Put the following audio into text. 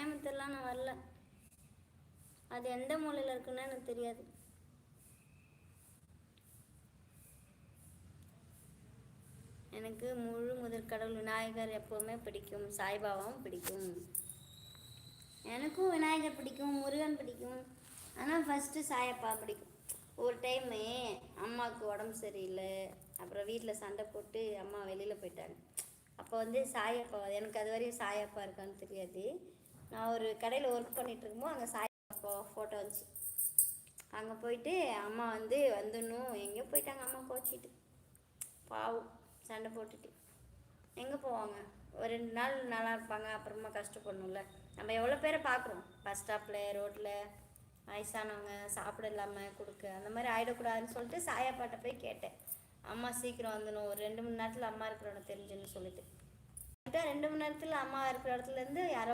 கோயம்புத்தூர்லாம் நான் வரல. அது எந்த மூலையில் இருக்குன்னு எனக்கு தெரியாது. எனக்கு முழு முதற் கடவுள் விநாயகர் எப்போவுமே பிடிக்கும், சாய்பாபாவும் பிடிக்கும். எனக்கும் விநாயகர் பிடிக்கும், முருகன் பிடிக்கும். ஆனால் ஃபஸ்ட்டு சாயப்பா பிடிக்கும். ஒரு டைமு அம்மாவுக்கு உடம்பு சரியில்லை, அப்புறம் வீட்டில் சண்டை போட்டு அம்மா வெளியில் போயிட்டாங்க. அப்போ வந்து சாயப்பா, எனக்கு அது வரையும் சாயப்பா இருக்கான்னு தெரியாது. நான் ஒரு கடையில் ஒர்க் பண்ணிகிட்டு இருக்கும்போது அங்கே சாயப்பா ஃபோட்டோ வந்துச்சு. அங்கே போயிட்டு அம்மா வந்து வந்துடணும், எங்கேயோ போயிட்டாங்க அம்மா கோச்சிட்டு. பாவம், சண்டை போட்டுட்டு எங்கே போவாங்க? ஒரு 2 நாள் நல்லா இருப்பாங்க, அப்புறமா கஷ்டப்படணும்ல. நம்ம எவ்வளோ பேரை பார்க்குறோம் பஸ் ஸ்டாப்பில், ரோட்டில், வயசானவங்க சாப்பிட இல்லாமல் கொடுக்க, அந்த மாதிரி ஆகிடக்கூடாதுன்னு சொல்லிட்டு சாயாப்பாட்ட போய் கேட்டேன். அம்மா சீக்கிரம் வந்துடணும், ஒரு 2 மணி நேரத்தில் அம்மா இருக்கிற இடம் தெரிஞ்சுன்னு சொல்லிட்டு 2 மணி நேரத்தில் அம்மா இருக்கிற இடத்துலேருந்து யாரோ